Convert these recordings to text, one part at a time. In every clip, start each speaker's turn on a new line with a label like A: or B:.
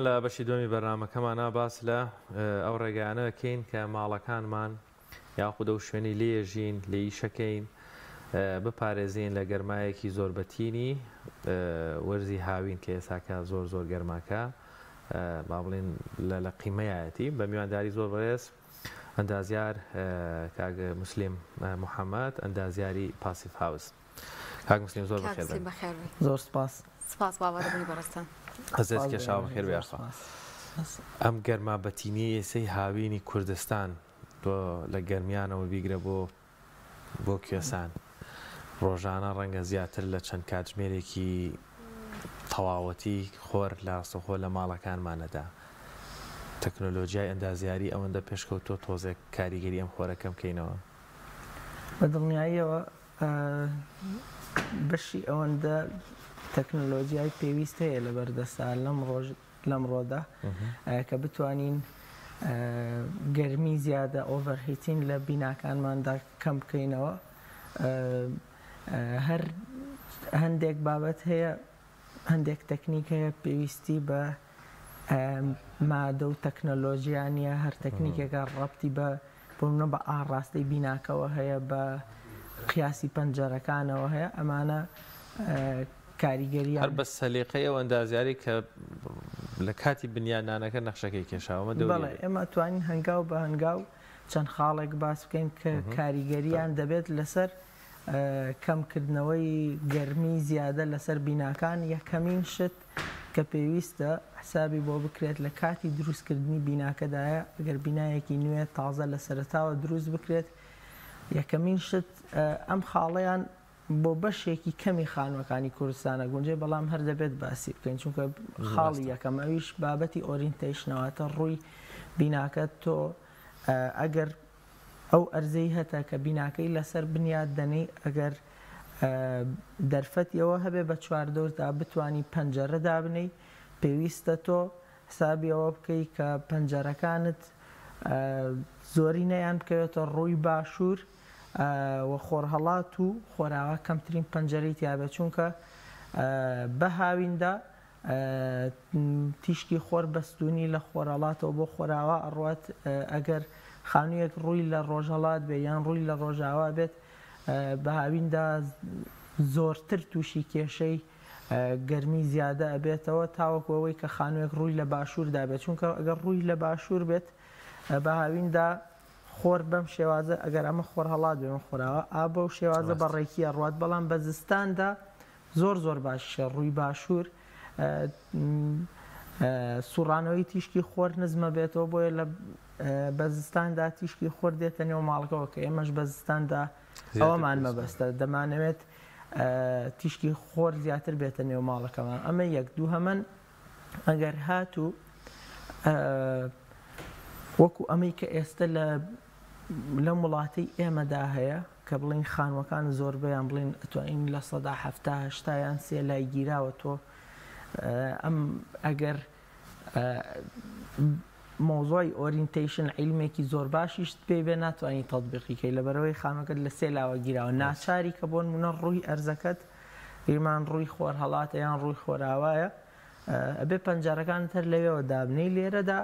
A: لە بەشی دومی بەرنامەکەمانە باس لە ئەو ڕێگەیانە دەکەین کە ماڵەکانمان یاخود ئەو شوێنی لێژین لە ئیشەکەین بپارێزین لە گەرمایەکی زۆر بەتینی وەرزی هاوین کە ئێساکە زۆر گەرماکە با بڵێن لە قیمەیەتی بە میوانداری زۆر بەڕێز ئەندازیار کاک مسلیم محەممەد ئەندازیاری پاسیف هاوس. کاک مسلیم زۆر بەخێر بن.
B: زۆر سپاس.
C: سپاس باوەڕێبوونی بەڕێستان.
A: حەزت کێشاو بەخێر بێخوا. ئەم گەرما بەتینی ئێسەی هاوینی کوردستان تۆ لە گەرمیانەوە بیگرە بۆ کوێسان ڕۆژانە ڕەنگە زیاتر لە چەند کاتژمێرێکی تەواوەتی خۆر لاستەخۆ لە ماڵەکانمانەدا تەکنۆلۆژیای ئەندازیاری ئەوەندە پێشکەوتۆ تۆزێک کاریگەری ئەم خۆرەکەم بکەینەوە.
B: بە دڵنیاییەوە بەشی ئەوەندە تەکنۆلۆژیای پێویست هەیە لە بەردەستا لەمڕۆدا کە بتوانین گەرمی زیادە ئۆڤەرهیتین لە بیناکانماندا کەم بکەینەوە. هەر هەندێک بابەت هەیە، هەندێک تەکنیک هەیە پێویستی بە مادە و تەکنۆلۆژیانە، هەر تەکنیکێکە ڕەبتی بە ئاڕاستەی بیناکەوە هەیە، بە قیاسی پەنجەرەکانەوە هەیە. ئەمانە کاریگەری
A: هەر بە سەلیقەی ئەو ئەندازیاری کە لە کاتی بنیانانەکە نەخشەکەی کێشاوە.
B: بەڵێ ئێمە توانین هەنگاو بە هەنگاو چەند خاڵێک باس بکەین کە کاریگەریان دەبێت لەسەر کەمکردنەوەی گەرمی زیادە لەسەر بیناکان. یەکەمین شت کە پێویستە حسابی بۆ بکرێت لە کاتی دروستکردنی بیناکەدایە، ئەگەر بینایەکی نوێ تازە لە سەرەتاوە دروست بکرێت، یەکەمین شت ئەم خاڵەیان بۆ بەشێکی کەمی خانوەکانی کوردستانە گونجێ، بەڵام هەر دەبێت باسی بکەین چونکە خاڵی یەکەم ئەویش بابەتی ئۆریەنتەیشنەوەتە ڕووی بیناکە. تۆ ئەگەر ئەو ئەرزەی هەتا کە بیناکەی لەسەر بنیاد دەنەی، ئەگەر دەرفەتیەوە هەبێ بە چواردۆردا بتانی پەنجەرە دابنەی، پێویستە تۆ حسابی ئەوە بکەی کە پەنجەرەکانت زۆری نەیان بکەوێتە ڕووی باشوور و خۆرهەڵات و خۆراوە کەمترین پەنجەرەی تیابێت، چونکە بە هاویندا تیشکی خۆر بەستونی لە خۆرهەڵاتەوە بۆ خۆراوە ئەڕوات. ئەگەر خانوویەک ڕووی لە ڕۆژهەڵات بێ یان ڕووی لە ڕۆژاوا بێت، بە هاویندا زۆرتر تووشی کێشەی گەرمی زیادە ئەبێتەوە تاوەکەوەی کە خانوویەک ڕووی لە باشووردا بێت، چونکە ئەگەر ڕووی لە باشوور بێت بە هاویندا خۆر بەم شێوازە، ئەگەر ئەمە خۆرهەڵات بێ خۆراوە ئابە و شێوازە بەڕێکی ئەڕوات. بەڵام بە زستاندا زۆر باشە ڕووی باشوور سوڕانەوەی تیشکی خۆر نزمە بێتەوە، بۆیە لە بەزستاندا تیشکی خۆر دێتە نێو ماڵەکەەوە کە ئێمەش بەزستاندا ئەوەمان مەبەستە، دەمانەوێت تیشکی خۆر زیاتر بێتە نێو ماڵەکەمان. ئەمە یەک. دوو هەمن ئەگەر هاتوو وەکو ئەمەی کە ئێستا لە وڵاتی ئێمەدا هەیە کە بڵین خانوەکان زۆربەیان بڵین ئەتوانین لە ١٧٠ سێ لای گیراوە. تۆ ئەم ئەگەر مۆزۆی ئۆریەنتەیشن عیلمێکی زۆر باشیشت پێی بێ ناتوانانی تەطبیقیکەی لەبەرەوەی خانوەکەت لە سێ لاوە گیراوە. ناچاری کە بۆ نمونە ڕووی ئەرزەکەت ئیمان ڕووی خۆرهەڵاتە یان ڕووی خۆراوایە، ئەبێ پەنجەرەکانت هەر لەوێەوە دابنەی. لێرەدا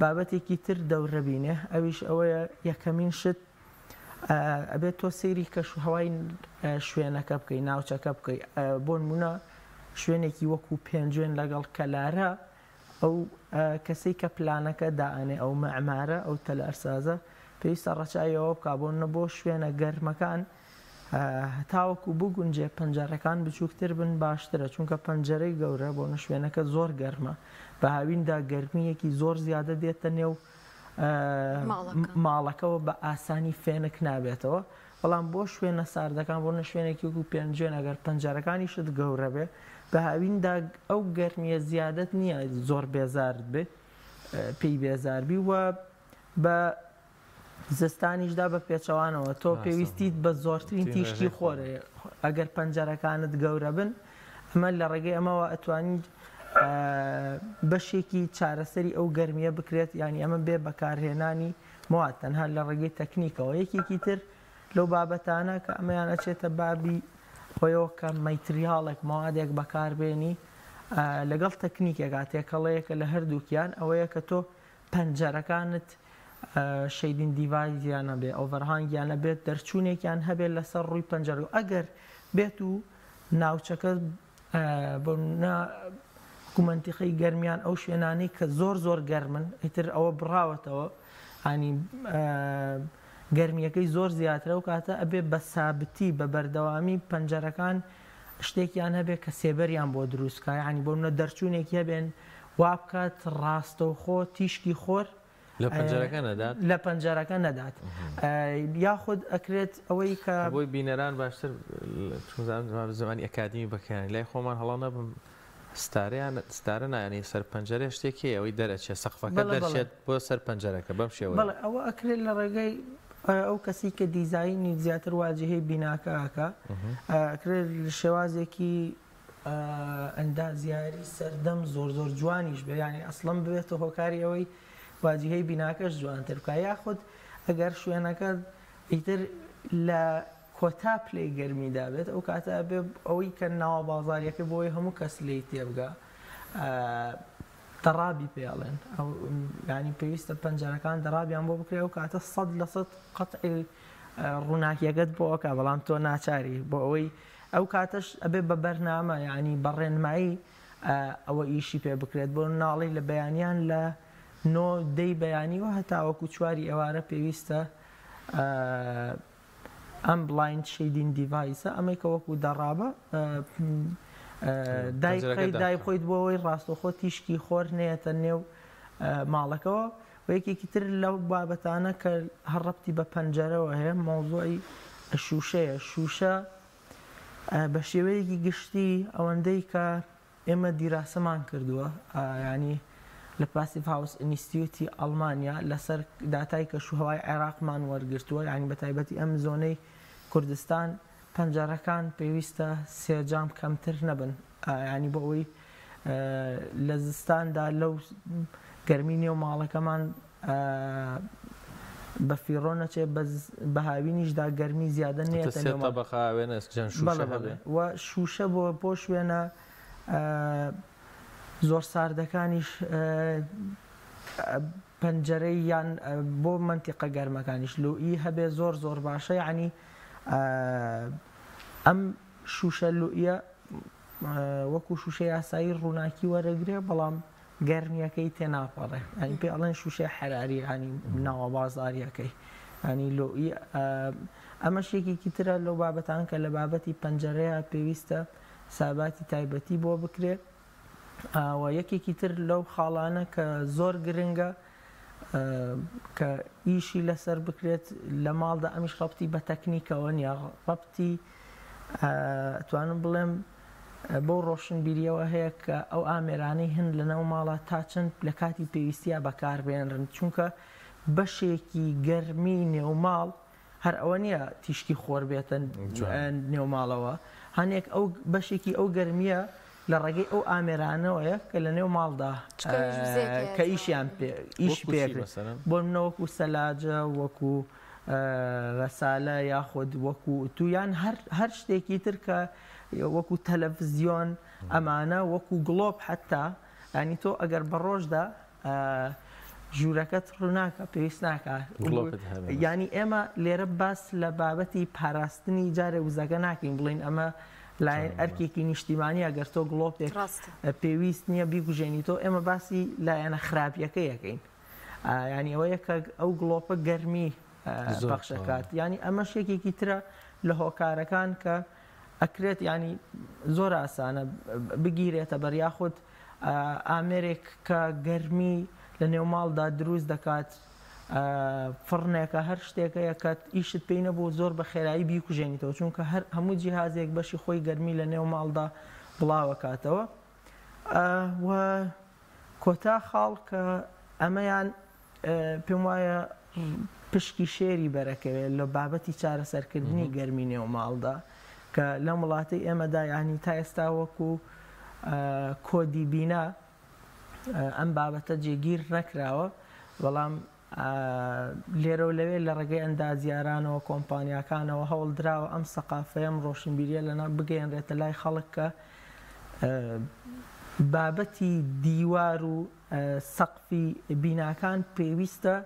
B: بابەتێکی تر دەورە بینێ، ئەویش ئەوەیە یەکەمین شت ئەبێت تۆ سەیری کەشوهەوای شوێنەکە بکەی، ناوچەکە بکەی. بۆ نمونە شوێنێکی وەکو پێنجوێن لەگەڵ کەلارە، ئەو کەسەی کە پلانەکە دائنێ ئەو مەعمارە ئەو تەلارسازە پێویستە ڕەچاویەوە بکا بۆ نەبۆ شوێنە گەرمەکان تاوەکو بگونجێ پەنجەرەکان بچووکتر بن باشترە، چونکە پەنجەرەی گەورە بۆ شوێنەکە زۆر گەرمە، بە هاویندا گەرمیەکی زۆر زیادە دێتە نێو ماڵەکەەوە بە ئاسانی فێنک نابێتەوە. بەڵام بۆ شوێنە ساردەکان بۆ شوێنێکی وەکو پێنجوێن ئەگەر پەنجەرەکانیشت گەورە بێ، بە هاویندا ئەو گەرمیە زیادت نییە زۆر بێزارت بێ پێی بێزاربی و بە زستانیشدا بە پێچەوانەوە تۆ پێویستیت بە زۆرترین تیشکی خۆرە. ئەگەر پەنجەرەکانت گەورە بن، ئەمە لە ڕێگەی ئەمەوە ئەتوانین بەشێکی چارەسەری ئەو گەرمیە بکرێت، ینی ئەمە بێ بەکارهێنانی مواد تەنها لە ڕێگەی تەکنیکەوە. یەکێکی تر لەو بابەتانە کە ئەمەیان ئەچێتە بابی خۆیەوە کە مەتریاڵێک مەوادێک بەکاربێنی لەگەڵ تەکنیکێکا تێکەڵەیەکە لە هەردووکیان ئەوەیە کە تۆ پەنجەرەکانت شەیدین دیڤایزیانە بێ ئۆڤەرهانگیانە بێت دەرچوونێکیان هەبێت لەسەر ڕووی پەنجەرە ئەگەر بێت و ناوچەکە بۆ کومەنتیقەی گەرمیان ئەو شوێنانەی کە زۆر گەرمن ئیتر ئەوە بڕاوەتەوە ینی گەرمیەکەی زۆر زیاترە و کاتە ئەبێ بە سابتی بە بەردەوامی پەنجەرەکان شتێکیان هەبێت کە سێبەریان بۆ دروستکە ینی بۆ منە دەرچوونێکی هەبێن وا بکات ڕاستەوخۆ تیشکی خۆر لە پەنجەرەکە نەدات یاخود ئەکرێت ئەوەی کە
A: بۆی بینەران باشتر زمانی ئەکادمی بەکەیان لای خۆمان هەڵا نەبم ستارە نایانی سەر پەنجەرە شتێکی ئەوەی دەرەچێت سەقفەکە دەرچێت بۆ سەر پەنجەرەکە بەم شێوە
B: بەڵێ ئەوە ئەکرێت لە ڕێگەی ئەو کەسی کە دیزاینی زیاتر واجهەی بیناکەکە ئەکرێت شێوازێکی ئەندازیاری سەردەم زۆر جوانیش بێ ینی ئەسڵم ببێتە هۆکاری ئەوەی واجهەی بیناکەش جوانتر بکە یاخود ئەگەر شوێنەکە ئیتر لە کۆتا پلەی گەرمیدا بێت ئەو کاتە بێ ئەوەی کە ناوە بازاریەکە بۆی هەموو کەس لی تێبگا دەڕابی پێڵێن ئەو ینی پێویستە پەنجەرەکان دەڕابیان بۆ بکرێ ئەو کاتە 100% قەتعی ڕووناکیەکەت بۆ ئەوکە بەڵام تۆ ناچاری بۆ ئەوەی ئەو کاتەش ئەبێ بە بەرنامە ینی بەڕێنمایی ئەوە ئیشی پێ بکرێت بۆ ناڵی لە بەیانیان لە نۆ دەی بەیانی و هەتاوەکو چواری ئێوارە پێویستە ئەم بڵایند شەیدین دیڤایسە ئەمەی کە وەکو دەڕابە دای بخۆیت بۆ ئەوەی ڕاستەوخۆ تیشکی خۆر نێتە نێو ماڵەکەەوە و یەکێکی تر لەو بابەتانە کە هەڕەبتی بە پەنجەرەوە هەیە مۆزوعی شوشەیە شوشە بە شێوەیەکی گشتی ئەوەندەی کە ئێمە دیراسەمان کردووە ینی لە پاسیڤ هاوس ئینستیتیوتی ئەڵمانیا لەسەر داتای کەشوهەوای عێراقمان وەرگرتووە ینی بە تایبەتی ئەم زۆنەی کوردستان پەنجەرەکان پێویستە سێجام کەمتر نەبن ینی بۆ ئەوەی لە زستاندا لەو گەرمی نێو ماڵەکەمان بە فیڕۆ نەچێت بە هاوینیشدا گەرمی زیادە نێتە و شوشە بۆ شوێنە زۆر ساردەکانیش پەنجەرەی یان بۆ منتیقە گەرمەکانیش لوئی هەبێ زۆر باشە ینی ئەم شوشە لوئیە وەکو شوشەی یاسایی ڕووناکی وەرەگرێ بەڵام گەرمیەکەی تێناپەڕێ ینی پێ ئەڵێن شوشەی حەراری ینی ناوە بازاریەکەی ینی لوئی ئەمە شتێکێکی ترە لەو بابەتان کە لە بابەتی پەنجەرەیە پێویستە ساباتی تایبەتی بۆ بکرێت و یەکێکی تر لەو خاڵانە کە زۆر گرنگە کە ئیشی لەسەر بکرێت لە ماڵدا ئەمیش ڕەبتی بە تەکنیکەوە نیە ڕەبتی توانم بڵێم بۆ ڕۆشنبیریەوە هەیە کە ئەو ئامێرانەی هەن لەنەو ماڵە تا چەند لە کاتی پێویستیە بەکاربێنرن چونکە بەشێکی گەرمی نێوماڵ هەر ئەوە نییە تیشکی خۆر بێتە نێوماڵەوە هەنێک ئەو بەشێکی ئەو گەرمیە لە ڕێگەی ئەو ئامێرانەوەیە کە لە نێو ماڵدا کە ئیشیان ئیش پێکرێت بۆ منەوەکو سەلاجە وەکو ڕەسالە یاخود وەکو تویان هەر شتێکی تر کە وەکو تەلەڤیزیۆن ئەمانە وەکو گڵۆب حتا ینی تۆ ئەگەر بە ڕۆژدا ژوورەکەت ڕووناکە پێویست ناکات ینی ئێمە لێرە باس لە بابەتی پاراستنی جارێ وزەکە ناکەین بڵین ئەمە لایەن ئەرکێکی نیشتیمانی ئەگەر تۆ گڵۆپێک پێویست نییە بیگوژێنی تۆ ئێمە باسی لایەنە خراپیەکە یەکەین ینی ئەوە یەکە ئەو گڵۆپە گەرمی بەخشەکات ینی ئەمە شێکێکی ترە لە هۆکارەکان کە ئەکرێت ینی زۆر ئاسانە بگیرێتە بەریاخود ئامێرێک کە گەرمی لە نێوماڵدا دروست دەکات فڕنێکە هەر شتێکەیە کە ئیشت پێی نەبوو زۆر بە خێرایی بیکوژێنیتەوە چونکە هەموو جیهازێک بەشی خۆی گەرمی لە نێو ماڵدا بڵاوەکاتەوە و کۆتا خاڵ کە ئەمەیان پێم وایە پشکی شێری بەرەکەوێت لە بابەتی چارەسەرکردنی گەرمی نێو ماڵدا کە لە وڵاتی ئێمەدا یانی تا ئێستا وەکو کۆدی بینا ئەم بابەتە جێگیر نەکراوە بەڵام لێرە و لەوێ لە ڕێگەی ئەندازیارانەوە کۆمپانیاکانەوە هەوڵ درراوە ئەم سەقافەیەم ڕۆشنبیریە لەنا بگەێنرێتە لای خەڵک کە بابەتی دیوار و سەقفی بیناکان پێویستە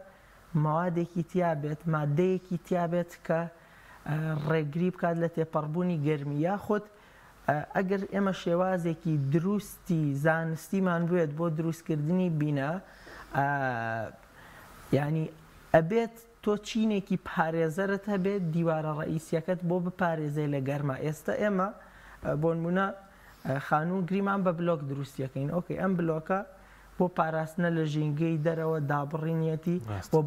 B: ماوادێکی تیابێت مادەیەکی تیابێت کە ڕێگری بکات لە تێپەڕبوونی گەرمی یاخود ئەگەر ئێمە شێوازێکی دروستی زانستیمان بێت بۆ دروستکردنی بینا ینی ئەبێت تۆ چینێکی پارێزەرت هەبێت دیوارە ڕئیسیەکەت بۆ بپارێزەی لە گەرما ئێستا ئێمە بۆ نمونە خانوو گریمان بە بلۆک دروستیەکەین ئۆکەی ئەم بلۆکە بۆ پاراستنە لە ژینگەی دەرەوە دابڕینیەتی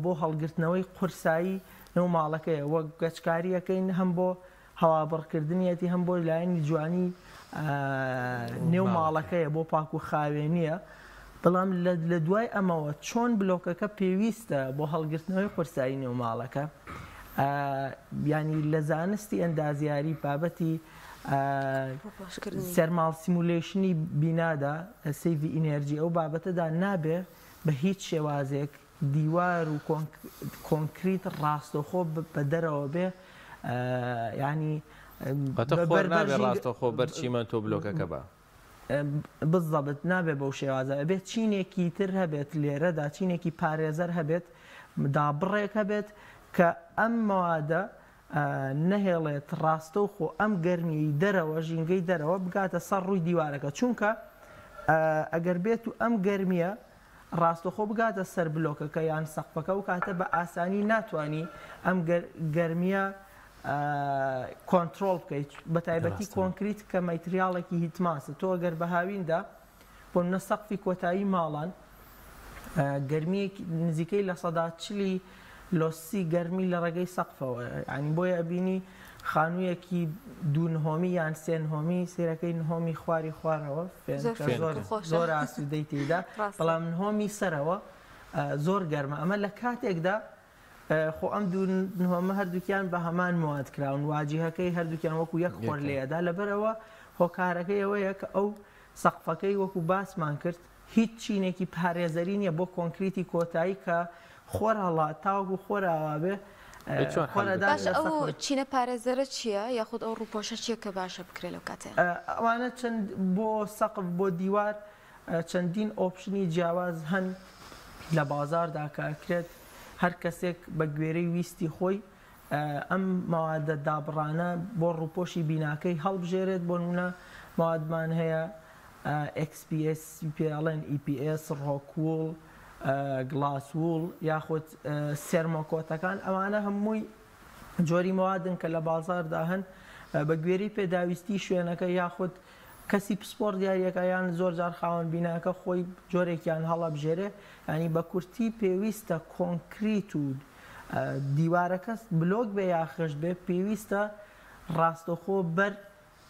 B: بۆ هەڵگرتنەوەی قورسایی نەو ماڵەکەیە وەک گەچکاریەکەین هەم بۆ هەوابڕکردنیەتی هەم بۆ لایەنی جوانی نێو ماڵەکەیە بۆ پاک و خاوێنیە بەڵام لە دوای ئەمەوە چۆن بلۆکەکە پێویستە بۆ هەڵگرتنەوەی قورسایی نێو ماڵەکە ینی لە زانستی ئەندازیاری بابەتی سەرماڵ سیمولیشنی بینادا سەیڤی ئینەرژی ئەو بابەتەدا نابێ بە هیچ شێوازێک دیوار و کۆنکریت ڕاستەخۆ بە دەرەوە بێ ینی
A: ڕاستەخۆ بەرچیمە تۆ بلۆکەکە بە
B: بزەبت نابێت بەو شێوازە ئەبێت چینێکی تر هەبێت لێرەدا چینێکی پارێزەر هەبێت دابڕێک هەبێت کە ئەم مەوادە نەهێڵێت ڕاستە و خۆ ئەم گەرمی دەرەوە ژینگەی دەرەوە بگاتە سەر ڕووی دیوارەکە چونکە ئەگەر بێت و ئەم گەرمیە ڕاستەخۆ بگاتە سەر بلۆکەکە یان سەقفەکە و کاتە بە ئاسانی ناتوانانی ئەم گەرمیە کۆنتترۆل بکەیت بە تایبەتی کۆنکریت کە مەتریاڵێکی هیتماسە تۆ ئەگەر بە هاویندا بۆ منە سەقفی کۆتایی ماڵان گەرمیەک نزیکەی لە سەدا چلی لۆسی گەرمی لە ڕێگەی سەقفەوە ینی بۆیە ئەبینی خانوویەکی دوو نهۆمی یان سێ نهۆمی سێرەکەی نهۆمی خواری خوارەوە زۆر ئاسوودەی تێدا بەڵام نهۆمی سەرەوە زۆر گەرمە ئەمە لە کاتێکدا خۆ ئەم دوو نهۆمە هەردووکیان بە هەمان مواد کراون واجیهەکەی هەردووکیان وەکو یەک خۆر لێدا لەبەرەوە هۆکارەکەی ئەوەیە کە ئەو سەقفەکەی وەکو باسمان کرد هیچ چینێکی پارێزەری نییە بۆ کۆنکریتی کۆتایی کە خۆر هەڵات تاوەکو خۆراوا بێ
C: باش ئەو چینە پارێزەرە چییە یاخود ئەو ڕووپۆشە چییە کە باشە بکرێت لەو کاتێ
B: ئەوانە چەند بۆ سەقف بۆ دیوار چەندین ئۆپشنی جیاواز هەن لە بازاردا کارکرێت هەر کەسێک بە گوێرەی ویستی خۆی ئەم ماوادە دابڕانە بۆ ڕووپۆشی بیناکەی هەڵبژێرێت بۆ نمونە ماوادمان هەیە XPS CPLN EPS ڕۆکوول گلاسوول یاخود سێرمۆکۆتەکان ئەوانە هەمووی جۆری مەوادن کە لە بازاردا هەن بە گوێری پێداویستی شوێنەکە یاخود کەسی پسپۆر دیارەکە یان زۆر جار خاوەن بیناکە خۆی جۆرێکیان هەڵەبژێرێ ینی بە کورتی پێویستە کۆنکریت و دیوارەکە بلۆک بێ یاخش بێ پێویستە ڕاستەخۆ بەر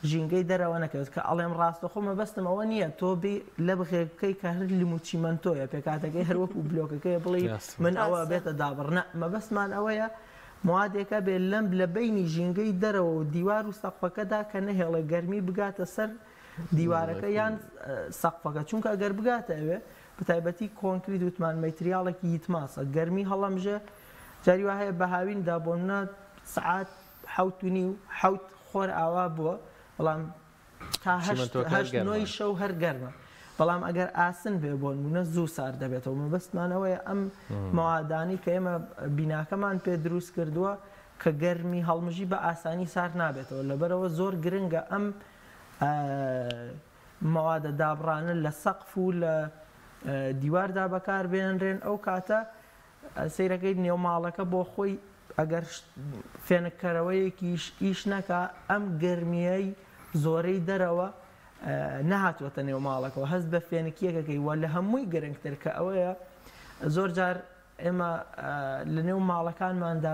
B: ژینگەی دەرەوە نەکەوێت کە ئەڵێم ڕاستەخۆ مەبەستم ئەوە نییە تۆ بێ لە بخێکەکەی کە هەر لیموچیمەنتۆیە پێکاتەکەی هەروەکو بلۆکەکەی بڵێ من ئەوە بێتە دابڕنە مەبەستمان ئەوەیە موادێکە بێ لەم لە بینی ژینگەی دەرەوە و دیوار و سەقفەکەدا کە نەهێڵێ گەرمی بگاتە سەر دیوارەکە یان سەقفەکە چونکە ئەگەر بگاتە ئەوێ بەتایبەتی کۆنکریت وتمان مەتریاڵێکی هیتماسە گەرمی هەڵەمژێ جاری وا هەیە بە هاویندا بۆ منە سعات 7:30 خۆر ئاوا بووە بەڵام تا 8 شەو هەر گەرمە بەڵام ئەگەر ئاسن بێ بۆ نمونە زوو سار دەبێتەوە مەبەستمانەوەیە ئەم مەوادانی کە ئێمە بیناکەمان پێ دروست کردووە کە گەرمی هەڵمژی بە ئاسانی سار نابێتەوە لەبەرەوە زۆر گرنگە ئەم مەوادە دابڕانە لە سەقف و لە دیواردا بەکار بێنرێن ئەو کاتە سەیرەکەی نێوماڵەکە بۆ خۆی ئەگەر فێنکەرەوەیەکیش ئیش نەکا ئەم گەرمیەی زۆرەی دەرەوە نەهاتوەتە نێو ماڵەکەەوە هەست بە فێنکیەکەکەی وە لە هەمووی گرنگتر کە ئەوەیە زۆر جار ئێمە لە نێو ماڵەکانماندا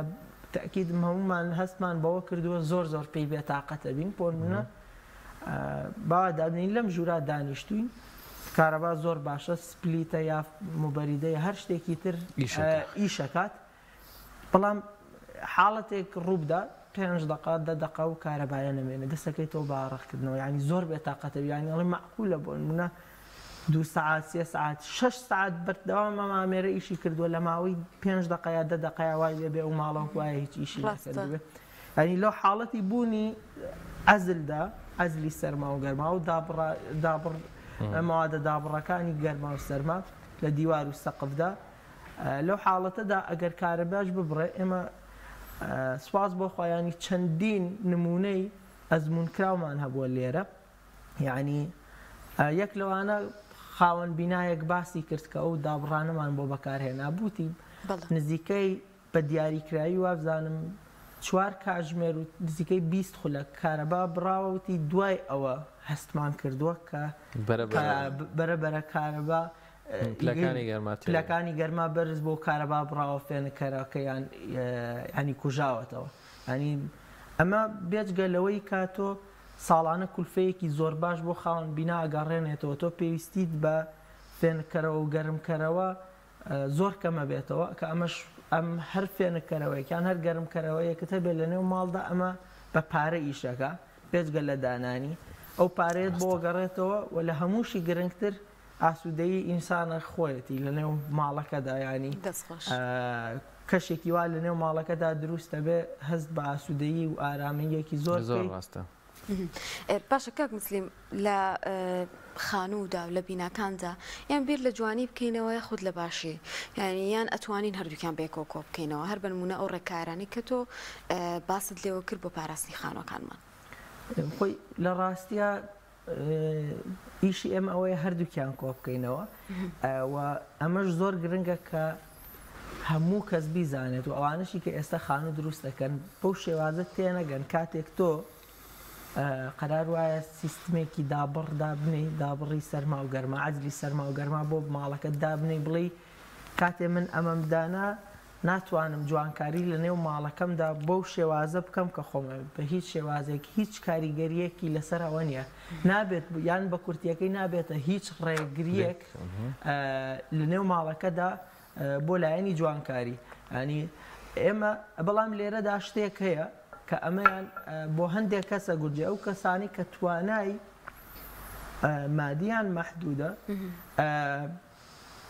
B: تاکید هەمومان هەستمان بەوە کردووە زۆر پێی بێتاقەتە بین بۆ منە باوا دابنین لەم ژوورا دانیشتوین کارەبا زۆر باشە سپلیتە یا موبەریدەیە هەر شتێکی تر ئیشەکات بەڵام حاڵەتێک ڕووبدا 5 دقات 10 دقه و کارەبایە نەمێنێ دەستەکەی تۆ باڕەخکردنەوە ینی زۆر بێتاقەتە ینی ئەڵێ مەعقولە بۆ نمونە 2 ساعات 3 ساعات 6 ساعات بەردەوام مامێرە ئیشی کردووە لە ماوەی 5 دقه یا 10 دقه وای لێبێ و ماڵەوە وایە هیچ ئیشی نەکردوێ ینی لەو حاڵەتی بوونی عەزلدا عەزلی سەرما و گەرما و مەوادە دابڕەکانی گەرما و سەرما لە دیوار و سەقفدا لەو حاڵەتەدا ئەگەر کارەباش ببڕێ ئێمە سواز بۆ خۆیانی چەندین نمونەی ئەزمونکراومان هەبووە لێرە یعنی یەک لەوانە خاوەن بینایەک باسی کرد کە ئەو دابڕانەمان بۆ بەکارهێنا بووتی نزیکەی بە دیاریکراوی وابزانم 4 کاتژمێر و نزیکەی 20 خولەک کارەبا بڕاوەوتی دوای ئەوە هەستمان کردووە کە بەرەبەرە کارەبا پلەکانی گەرما بەرز بۆ کارەبا بڕاوە فێنکەرەکەیان ینی کوژاوەتەوە ینی ئەمە بێجگە لەوەی کاتۆ ساڵانە کولفەیەکی زۆر باش بۆ خاوەن بینا ئەگەڕێنێتەوە تۆ پێویستیت بە فێنکەرەوە و گەرمکەرەوە زۆر کەمە بێتەوە کە ئەمەش ئەم هەر فێنکەرەوەیکیان هەر گەرمکەرەوەیەکە بێت لە نێو ماڵدا ئەمە بە پارە ئیشەکە پێچگە لە دانانی ئەو پارێت بۆ گەڕێتەوە و لە هەمووشی گرنگتر ئاسوودەیی ئینسانە خۆیەتی لە نێو ماڵەکەدا ینی کەشێکی وا لە نێو ماڵەکەدا دروستە بێ هەست بە ئاسوودەیی و ئارامەیەکی زۆر
A: ڕاستە.
C: باشە کاک مسلیم لە خانوودا و لە بیناکاندا یان بیر لە جوانی بکەینەوە یاخود لە باشی یعنی یان ئەتوانین هەردووکیان بێکۆکۆ بکەینەوە هەر بە نمونە ئەو ڕێکارانی کە تۆ باست لێوە کرد بۆ پاراستنی خانووەکانمان.
B: خۆی لە ڕاستیە ئیشی ئێمە ئەوەیە هەردووکیان کۆ بکەینەوە و ئەمەش زۆر گرنگە کە هەموو کەس بیزانێت و ئەوانشی کە ئێستا خانوو دروست دەکەن بەو شێوازە تێنەگەن کاتێک تۆ قرار وایە سیستمێکی دابڕ دابنی دابڕی سەرما و گەرما عەجلی سەرما و گەرما بۆ ماڵەکەت دابنی بڵی کاتێ من ئەمەم دانا ناتوانم جوانکاری لە نێو ماڵەکەمدا بەو شێوازە بکەم کە خۆمە بە هیچ شێوازێک هیچ کاریگەریەکی لەسەر ئەوە نیە نابێت یان بە کورتیەکەی نابێتە هیچ ڕێگریەک لە نێو ماڵەکەدا بۆ لایەنی جوانکاری ینی ئێمە بەڵام لێرەدا شتێک هەیە کە ئەمەیان بۆ هەندێک کەسە گونجێ ئەو کەسانی کە توانای مادیان مەحدودە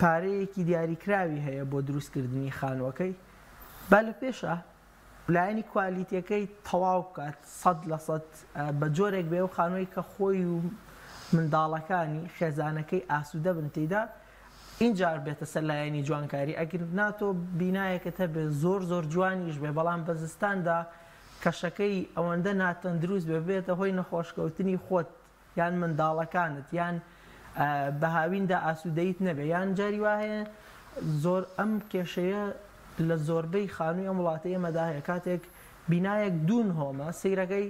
B: پارەیەکی دیاریکراوی هەیە بۆ دروستکردنی خانووەکەی با لە پێشە لایەنی کوالیتیەکەی تەواو بکات 100% بە جۆرێک بێ و خانووی کە خۆی و منداڵەکانی خێزانەکەی ئاسوودە بن تێدا اینجار بێتە سەر لایەنی جوانکاری ئەگەر ناتۆ بینایەکە بێ زۆر زۆر جوانیش بێ بەڵام بە زستاندا کەشەکەی ئەوەندە ناتەن دروست بێتە هۆی نەخۆشکەوتنی خۆت یان منداڵەکانت یان بە هاویندا ئاسوودەیت نەبێ یان جاری وایە زۆر ئەم کێشەیە لە زۆربەی خانووی ئەم وڵاتی ئێمەدا هەیە کاتێک بینایەک دوون هۆمە سەیرەکەی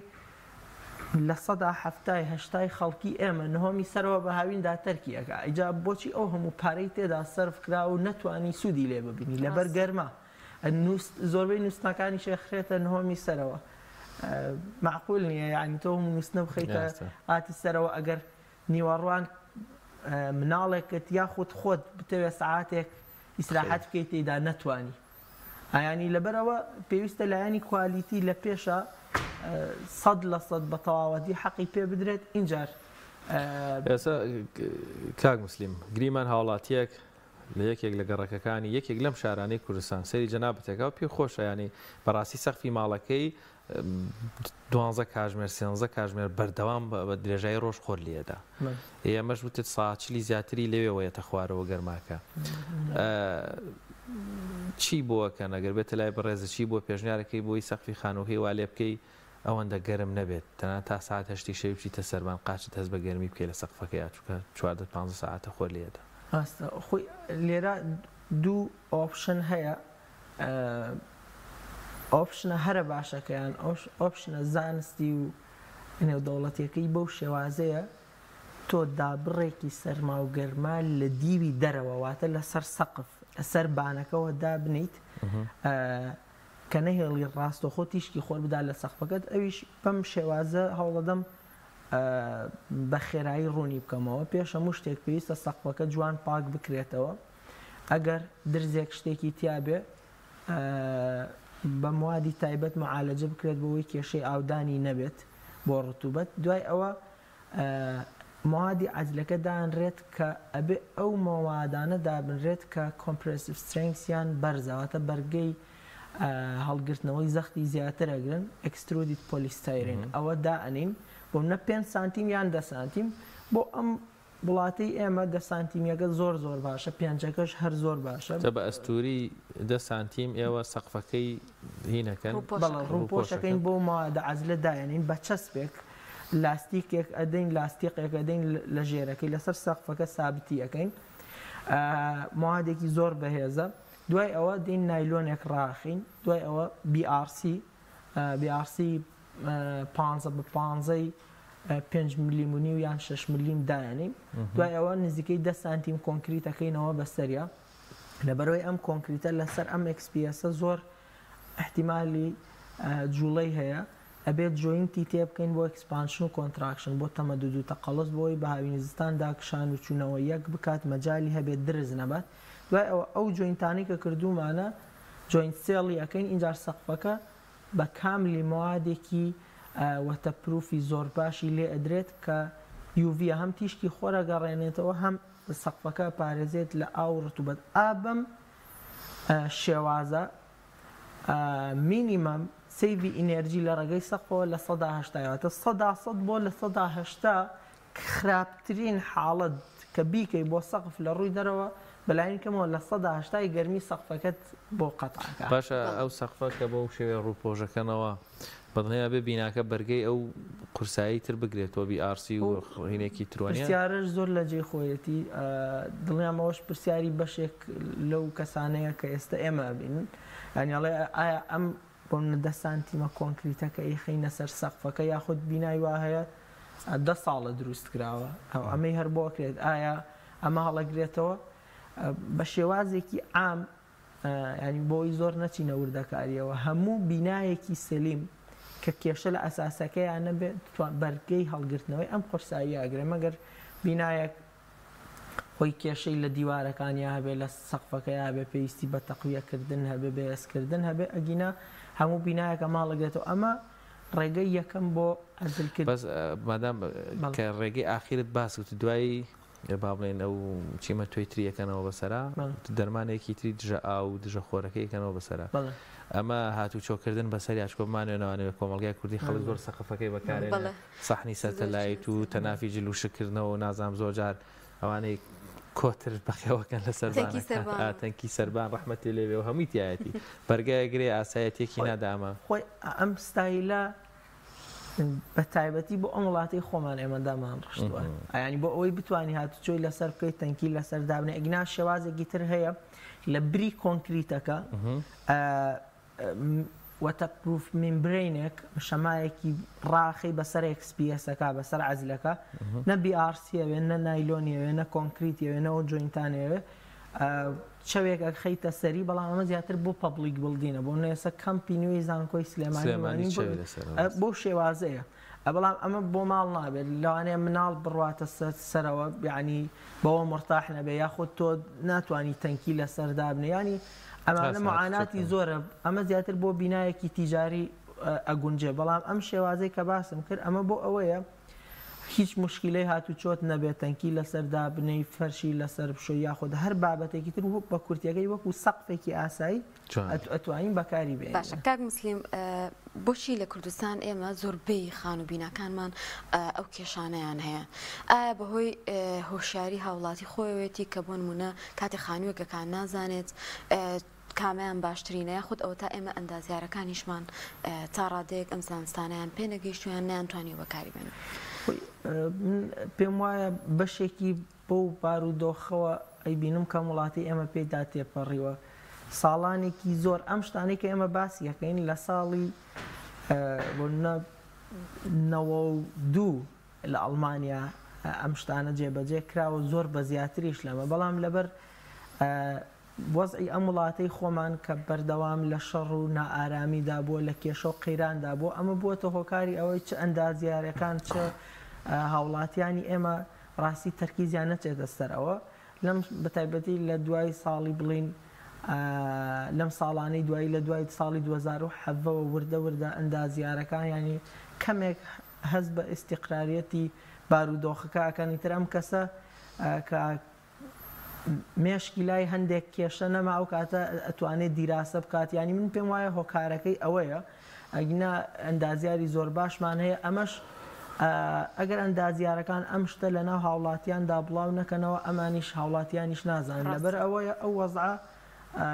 B: لە 170 خەڵکی ئێمە نهۆمی سەرەوە بە هاویندا تەرکیەکە ئیجا بۆچی ئەو هەموو پارەی تێدا سەرف کرا و نەتوانی سوودی لێ ببینی لەبەر گەرما زۆربەی نووسنەکانی شێخرێتە نهۆمی سەرەوە معقول نییە یعنی تۆ نووسنە بخەیتە ئاتی سەرەوە ئەگەر نیوەڕوان مناڵێکت یاخود خۆت بتەوێت سعاتێک ئیسراحەت بکەیت تێدا نەتوانی ئایانی لەبەرەوە پێویستە لایەنی کوالیتی لە پێشە 100% بە تەواوەتی حەقی پێ بدرێت اینجار
A: ئێستا کاک مسلیم گریمان هاوڵاتیەک لە یەکێک لە گەڕەکەکانی یەکێک لەم شارانەی کوردستان سەری جەنابەتێکەوە پێ خۆشە ینی بەڕاستی سەقفی ماڵەکەی 12 کاتژمێر 13 کاتژمێر بەردەوام بە درێژایی ڕۆژ خۆر لێدا ئێمەش وتت ساعتلی زیاتری لەوێەوەیەتە خوارەوە گەرماکە چی بووەکەن ئەگەر بێتە لای بەڕێزە چی بۆ پێشنیارەکەی بۆی سەقفی خانووکەی وا لێ بکەی ئەوەندە گەرم نەبێت تەنانەت تا ساعت 8 شەوی بچیتە سەرمان قاچت هەست بە گەرمی بکەی لە سەقفەکەی چووکە 14-15 ساعتە خۆر لێدا
B: خۆی لێرە دوو ئۆپشن هەیە ئۆپشنە هەرە باشەکەیان ئۆپشنە زانستی و نێودەوڵەتیەکەی بەو شێوازەیە تۆ دابڕێکی سەرما و گەرما لە دیوی دەرەوە واتە لەسەر سەقف لەسەر بانەکەەوە دابنیت کە نەهێڵی ڕاستۆخۆ تیشکی خۆر بدا لە سەقفەکەت ئەویش بەم شێوازە هەوڵەدەم بە خێرایی ڕوونی بکەمەوە پێش هەموو شتێک پێویستە سەقفەکە جوان پاک بکرێتەوە ئەگەر درزێک شتێکی تیابێ بە موادی تایبەت معالەجە بکرێت بۆەوەی کێشەی ئاودانی نەبێت بۆ ڕتوبەت دوای ئەوە موادی عەجلەکە دانرێت کە ئەبێ ئەو مەوادانە دابنرێت کە کۆمپرسیڤ سترێنگسیان بەرزەواتە بەرگەی هەڵگرتنەوەی زەختی زیاتر ئەگرن ئەکسترودیت پۆلیستایرین ئەوە دائەنین بۆ منە 5 سانتیم یان 10 سانتیم بۆ ئەم وڵاتی ئێمە 10 سانتیمەکە زۆر باشە، پێنجەکەش هەر زۆر باشە.
A: بە ئەستوری 10 سانتیم ئێوە سەقفەکەی هینەکەن
B: ڕووپۆشەکەین بۆ مادە عەزلە دایەنین بە چەسپێک لاستیکێک ئەدەین لاستیقێک ئەدەین لە ژێرەکەی لەسەر سەقفەکە سابتی ئەەکەین موادێکی زۆر بەهێزە. دوای ئەوە دین نایلۆنێک ڕاخین، دوای ئەوە BRC 15 بە 15 5 میلیمونی و یان 6 میلیم دایانیم. دوای ئەوە نزیکەی 10 سانتیم کۆنکریتەکەینەوە بەسەریا. لەبەرەوەی ئەم کۆنکریتە لەسەر ئەم XPS زۆر احتیمالی جوڵەی هەیە، ئەبێت جوینتی تێ بکەین بۆ ئەکسپانشن و کۆنتراکشن بۆ تەمەدود و تەقەڵس بۆی بە هاوینزستان داکشان و چوونەوە یەک بکات مەجای هەبێت درز نەبات. دوای ئەو جوینتانی کە کردومانە جوینت سێڵی ئەەکەین اینجار سەقفەکە بە کاملی موادێکی وەتەپروفی زۆر باشی لێ ئەدرێت کە UV هەم تیشکی خۆرە گەڕێنێتەوە هەم سەقفەکە پارێزێت لە ئاو ڕتوبەت. ئابم شێوازە مینیمەم سەیڤی ئینەرژی لە ڕێگەی سەقفەوە لە 180 بۆ لە 180 خراپترین حاڵەت کە بیکەی بۆ سەقف لە ڕووی دەرەوە بەلایەنکەمەوە لە 180 گەرمی سەقفەکەت بۆ قەتعەکە.
A: باشە ئەو سەقفە کە بۆ شێوێ ڕووپۆژەکەنەوە بەڵێنیا بێ بیناکە بەرگەی ئەو قورسایی تر بگرێتەوە BRC و هینێکی ترۆنیە.
B: پرسیارش زۆر لە جێی خۆیەتی دڵنیامەوەش پرسیاری بەشێک لەو کەسانەیە کە ئێستا ئێمە بینن، ینیڵێ ئایا ئەم بۆ 10 سانتیمە کۆنکریتەکە ئیخینە سەر سەقفەکە یاخود بینای وا هەیە 10 ساڵە دروست کراوە ئەمەی هەر بۆکرێت ئایا ئەمە هەڵەگرێتەوە بە شێوازێکی عام، ینی بۆی زۆر نەچینە وردەکاریەوە هەموو بینایەکی سلیم کە کێشە لە ئەساسەکەیان نەبێت بەرگەی هەڵگرتنەوەی ئەم قورسایی ئاگرێ مەگەر بینایەک خۆی کێشەی لە دیوارەکانی هەبێ لە سەقفەکەی هەبێ پێویستی بە تەقویەکردن هەبێ بەهێزکردن هەبێ ئەگینا هەموو بینایەکە ماڵەگرێتەوە. ئەمە ڕێگەی یەکەم بۆ ئەزلکرد.
A: بەس مادام کە ڕێگەی ئاخرت باسوت دوایی با بڵێن ئەو چیمە توی تریەکەنەوە بەسەرا دەرمانێکی تری دژە ئاو دژە خۆرەکەیکەنەوە بەسەرا. ئەمە هاتوو چۆکردن بەسەری ئاچکۆمانێنەوەوانێت کۆمەلگای کوردی خەڵک زۆر سەقفەکەی بەکارێن سەحنی سەرتەلایت و تەنافی جلوشکردنەوە و نازام زۆر جار ئەوانەی کۆتر بەخێوەکەن لە سەربان تەنکی سەربان ڕەحمەتی لێوێ و هەمووی تایەتی بەرگایەگرێ ئاسایەتێکی نادامە.
B: خۆی ئەم ستایلە بە تایبەتی بۆ ئەم وڵاتی خۆمان ئێمەدامان ڕشتووە، ئەیانی بۆ ئەوەی بتوانانی هاتوچۆی لەسەر بکەیت تەنکی لەسەر دابنێ ئەگنا شێوازێکی تر هەیە لە بری کۆنکریتەکە وەتەپروف میمبرینێک شەمایەکی ڕاخی بەسەر XPSەکە بەسەر عەزلەکە نە BRCەوێ نە نایلۆنیەوێ نە کۆنکریتیەوێ نەوە جوینتانەوێ شەوێکە خەیتە سەری، بەڵام ئەمە زیاتر بۆ پەبلیک بڵدینە بۆ نێسە کەمپی نوێی زانکۆی سلێمانی بۆ شێوازەیە. بەڵام ئەمە بۆ ماڵ نابێت لەوانەیە مناڵ بڕواتە سەرەوە یعنی بەوە مرتاح نەبێ یاخود تۆ ناتوانانی تەنکی لەسەر دابنێ ینی ئەمانە معاناتی زۆرە. ئەمە زیاتر بۆ بینایەکی تیجاری ئەگونجێ، بەڵام ئەم شێوازەی کە باسم کرد ئەمە بۆ ئەوەیە هیچ مشکلەی هاتوچۆت نەبێت تەنکی لەسەر دابنەی فەرشی لەسەر بشۆ یاخود هەر بابەتێکی تر بە کورتیەکەی وەکو سەقفێکی ئاسایی ئەتوانین بەکاری بێن.
C: باشە کاک مسلیم بۆچی لە کوردستان ئێمە زۆربەی خان و بیناکانمان ئەو کێشانەیان هەیە؟ ئایا بەهۆی هۆشیاری هاوڵاتی خۆیەوێتی کە بۆ نمونە کاتی خانوویەکەکان نازانێت کامیان باشترینە یاخود ئەوە تا ئێمە ئەندازیارەکانیشمان تا ڕادەیەک ئەم زانستانیان پێ نەگەیشتویان نیانتوانی بەکاری بێن؟
B: پێم وایە بەشێکی بۆ بارودۆخەوە ئەیبینم کە وڵاتی ئێمە پێدا تێپەڕیوە ساڵانێکی زۆر ئەم شتانەی کە ئێمە باسی یەکەین لە ساڵی 92 لە ئەڵمانیا ئەم شتانە جێبەجێ کراوە زۆر بە زیاتریش لەمە، بەڵام لەبەر وەزعی ئەم وڵاتەی خۆمان کە بەردەوام لە شەڕ و نائارامیدا بووە لە کێشە و قەیراندا بوو ئەمە بووەتە هۆکاری ئەوەی چ ئەندازیارەکان چ هاوڵاتیانی ئێمە ڕاستی تەرکیزیان نەچێتە سەرەوە لەم بەتایبەتی لە دوای ساڵی بڵین لەم ساڵانەی دوایی لە دوای ساڵی 2007ەوە وردە ئەندازیارەکان ینی کەمێک هەست بە ئیستیقراریەتی بارودۆخەکە ئەکەنی تر ئەم کەسە کە مێشکی لای هەندێک کێشە نەما ئەو کاتە ئەتوانێت دیراسە بکات، ینی من پێم وایە هۆکارەکەی ئەوەیە ئەگنا ئەندازیاری زۆر باشمان هەیە ئەمەش ئەگەر ئەندازیارەکان ئەم شتە لە ناو هاوڵاتیاندا بڵاو نەکەنەوە ئەمانیش هاوڵاتیانیش نازانن لەبەر ئەوەیە ئەو وەزعە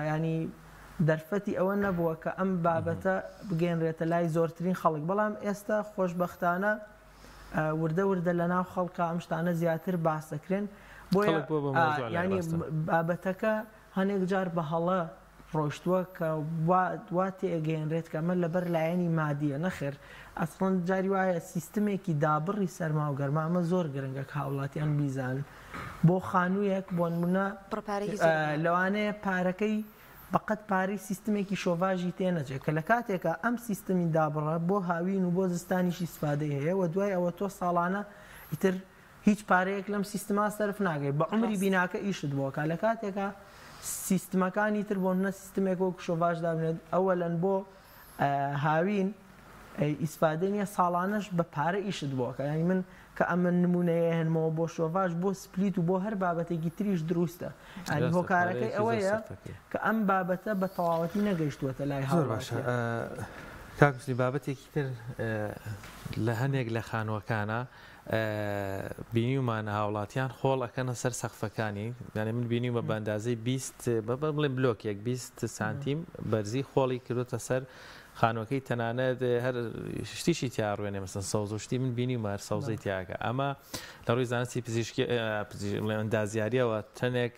B: ینی دەرفەتی ئەوە نەبووە کە ئەم بابەتە بگەێنرێتە لای زۆرترین خەڵک بەڵام ئێستا خۆشبەختانە وردە وردە لە ناو خەڵکە ئەم شتانە زیاتر باسەکرێن بۆیە ینی بابەتەکە هەنێک جار بە هەڵە ڕۆشتووە کە وا تێگەێنرێت کە ئەمە لەبەر لایەنی مادیە نەخێر ئەسڵەن جاری وایە سیستمێکی دابڕی سەرما و گەرمامە زۆر گرنگە کە هاوڵاتیان بیزان بۆ خانوویەک بۆ نمونە لەوانەیە پارەکەی بەقەت پارەی سیستمێکی شۆڤاژی تێنەچێت کە لە کاتێکە ئەم سیستمی دابڕە بۆ هاوین و بۆ زستانیشی سفادەی هەیە و دوای ئەوە تۆ ساڵانە ئیتر هیچ پارەیەک لەم سیستما سەرف ناگەی بە عمری بیناکە ئیشت بووە لە کاتێکە سیستمەکانی تر بۆ منە سیستمێک وەک شۆڤاژ دابنێت ئەوەلەن بۆ هاوین ئیسفادە نیە ساڵانەش بە پارە ئیشت بووە ینی من کە ئەمە نمونەیە هێنمەوە بۆ شۆڤاژ بۆ سپلیت و بۆ هەر بابەتێکی تریش دروستە ئەنی هۆکارەکەی ئەوەیە کە ئەم بابەتە بە تەواوەتی نەگەیشتووەتە لای
A: هاوڵاتی. کاکوسلی بابەتێکی تر لە هەنێک لە خانووەکانە بینیومان هاوڵاتیان خۆڵ ئەکەنە سەر سەقفەکانی یعنی من بینیومە بە ئەندازەی 20 بڵێن بلۆکێک 20 سانتیم بەرزی خۆڵی کردوتە سەر خانووەکەی تەنانەت هەر شتیشی تیاڕوێنێ مەسن سەوزشتی من بینیومە هەر سەوزەی تیاکە ئەمە لە ڕووی زانستی پزیشکی ئەندازیاریەوە تەنێک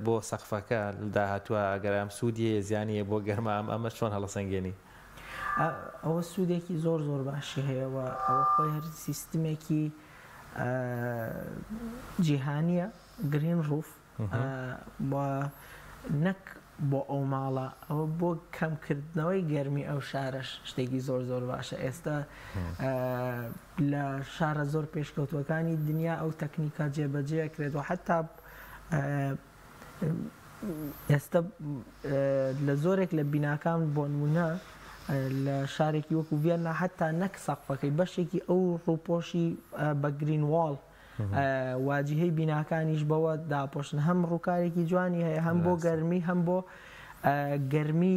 A: بۆ سەقفەکە داهاتووە ئەگەر ئەم سوودیە زیانیە بۆ گەرمە ئەمە چۆن هەڵەسەنگێنی
B: ئەوە سوودێکی زۆر زۆر باشی هەیەەوە ئەوە خۆی هەر سیستمێکی جیهانیە گرین ڕوف نەک بۆ ئەو ماڵە ئەوە بۆ کەمکردنەوەی گەرمی ئەو شارەش شتێکی زۆر زۆر باشە ئێستا لە شارە زۆر پێشکەوتوەکانی دنیا ئەو تەکنیکە جێبەجێکرێت و حتا ئێستا لە زۆرێک لە بیناکان بۆ نمونە لە شارێکی وەکو ڤێننا حتا نەک سەقفەکەی بەشێکی ئەو ڕووپۆشی بە گرین واڵ واجهەی بیناکانیش بەوە داپۆشن هەم ڕووکارێکی جوانی هەیە هەم بۆ گەرمی هەم بۆ گەرمی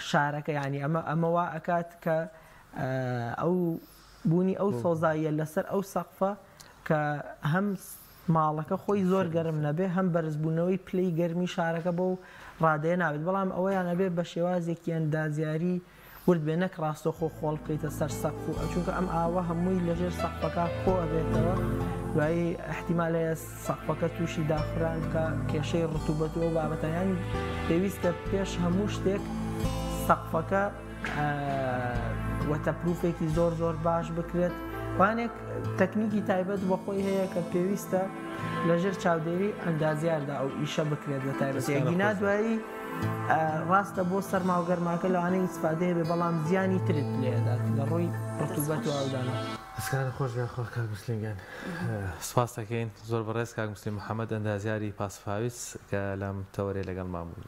B: شارەکە ینی ئەمەوا ئەکات کە ئەو بوونی ئەو سۆزاییە لەسەر ئەو سەقفە کە هەم ماڵەکە خۆی زۆر گەرم نەبێ هەم بەرزبوونەوەی پلەی گەرمی شارەکە بۆ ڕادەیە نابێت بەڵام ئەوەیان نەبێت بە شێوازێکی ئەندازیاری ورد بێ نەک ڕاستەخۆ خۆڵ بکەیتە سەر سەقف و چونکە ئەم ئاوە هەمووی لەژێر سەقفەکە خۆ ئەبێتەوە دوایی احتیمالەیە سەقفەکە تووشی داخران کە کێشەی ڕتوبەت و بابەتەیانی پێویستە پێش هەموو شتێک سەقفەکە وەتەپروفێکی زۆر زۆر باش بکرێت وانێک تەکنیکی تایبەت بە خۆی هەیە کە پێویستە لەژێر چاودێری ئەندازیاردا ئەو ئیشە بکرێت بە تایبەت یەکینا دوایی ڕاستە بۆ سەرما و گەرماکە لەوانەیە ئیسفادەیە بێ بەڵام زیانی ترت لێدات لە ڕووی ڕتوبەت و ئەودانە
A: ئەسکان خۆش بێخۆ کاک مسلینگان سپاس دەکەین زۆر بەڕێز کاک مسلیم محەممەد ئەندازیاری پاسفاویس کە لەم تەوەرێ لەگەڵ مام بوو.